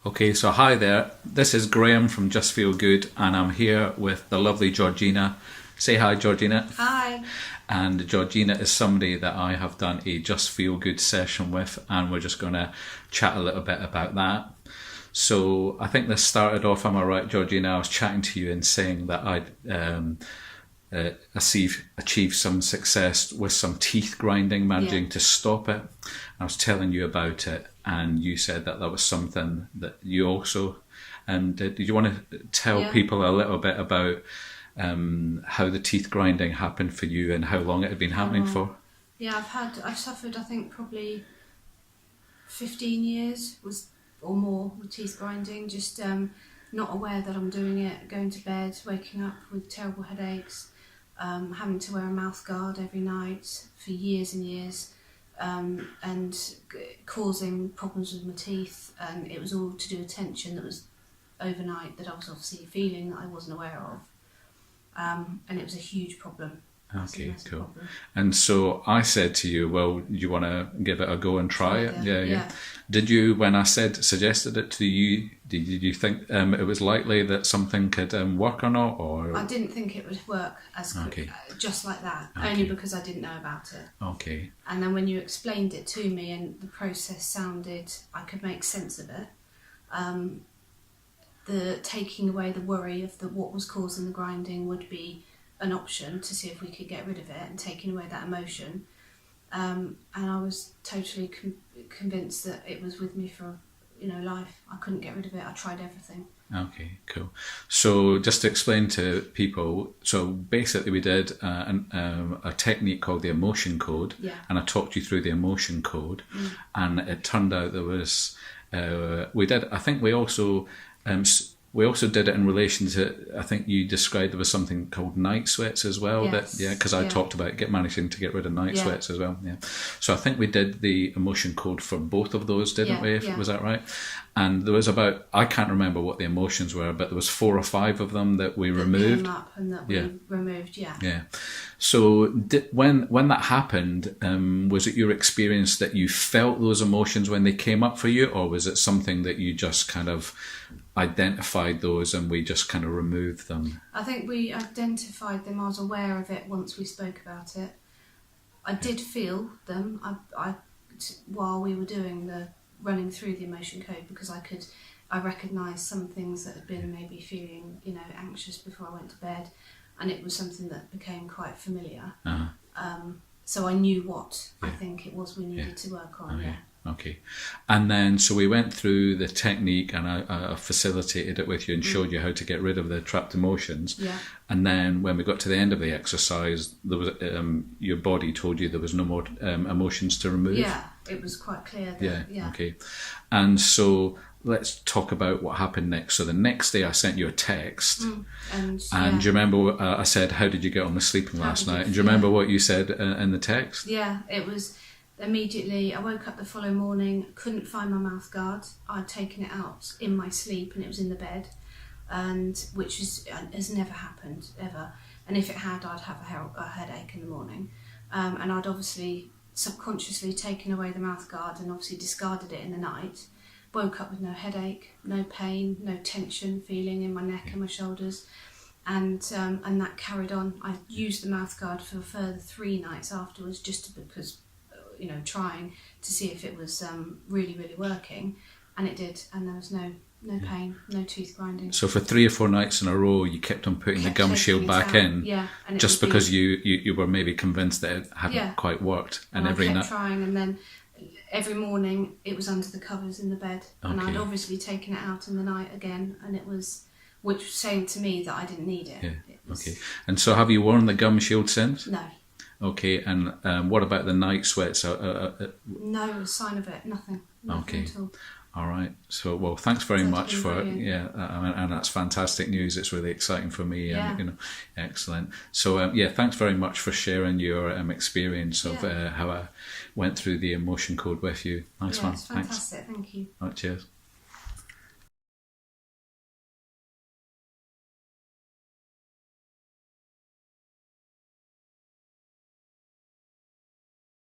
Okay, so hi there. This is Graham from Just Feel Good, and I'm here with the lovely Georgina. Say hi, Georgina. Hi. And Georgina is somebody that I have done a Just Feel Good session with, and we're just going to chat a little bit about that. So I think this started off, am I right, Georgina? I was chatting to you and saying that I'd achieved some success with some teeth grinding, managing to stop it. I was telling you about it, and you said that was something that you also did. Did you want to tell people a little bit about how the teeth grinding happened for you and how long it had been happening for? Yeah, I've suffered, I think, probably 15 years or more with teeth grinding, just not aware that I'm doing it, going to bed, waking up with terrible headaches, having to wear a mouth guard every night for years and years, and causing problems with my teeth. And it was all to do with tension that was overnight that I was obviously feeling that I wasn't aware of. And it was a huge problem. Okay, cool. Problem. And so I said to you, well, do you want to give it a go and try it? Yeah. Did you, when I suggested it to you, did you think it was likely that something could work or not? Or I didn't think it would work as quick, just like that, only because I didn't know about it. Okay. And then when you explained it to me and the process sounded, I could make sense of it. The taking away the worry of what was causing the grinding would be an option to see if we could get rid of it and taking away that emotion. And I was totally convinced that it was with me for life. I couldn't get rid of it. I tried everything. Okay, cool. So just to explain to people, so basically we did a technique called the emotion code, and I talked you through the emotion code, and it turned out there was we also did it in relation to, I think you described there was something called night sweats as well. Yes. Because I talked about managing to get rid of night sweats as well. Yeah. So I think we did the emotion code for both of those, didn't we? Was that right? And there was about, I can't remember what the emotions were, but there was 4 or 5 of them that we removed. Came up and that we removed, Yeah. So when that happened, was it your experience that you felt those emotions when they came up for you, or was it something that you just kind of identified those and we just kind of removed them? I think we identified them. I was aware of it once we spoke about it. I did feel them while we were doing the running through the emotion code, because I recognised some things that had been maybe feeling anxious before I went to bed, and it was something that became quite familiar. So I knew what I think it was we needed to work on. Okay. And then, so we went through the technique, and I facilitated it with you and showed you how to get rid of the trapped emotions. Yeah. And then when we got to the end of the exercise, there was your body told you there was no more emotions to remove. Yeah, it was quite clear that, Okay. And so let's talk about what happened next. So the next day I sent you a text. And do you remember I said, how did you get on with sleeping last night? And do you remember what you said in the text? Yeah, it was... Immediately, I woke up the following morning, couldn't find my mouth guard. I'd taken it out in my sleep and it was in the bed, and which has never happened, ever. And if it had, I'd have a headache in the morning. And I'd obviously subconsciously taken away the mouth guard and obviously discarded it in the night. Woke up with no headache, no pain, no tension feeling in my neck and my shoulders. And that carried on. I used the mouth guard for a further 3 nights afterwards, because trying to see if it was really, really working, and it did, and there was no pain, no tooth grinding. So for 3 or 4 nights in a row, you kept on putting the gum shield back in, and just because you were maybe convinced that it hadn't quite worked, and every night trying, and then every morning it was under the covers in the bed, and I'd obviously taken it out in the night again, and it was, which was saying to me that I didn't need it. Okay. And so have you worn the gum shield since? No. Okay, and what about the night sweats? No sign of it, nothing at all. All right. So, well, thanks very much for and that's fantastic news. It's really exciting for me. Excellent. So, thanks very much for sharing your experience of how I went through the emotion code with you. Nice one. It's fantastic. Thanks. Thank you. All right, cheers.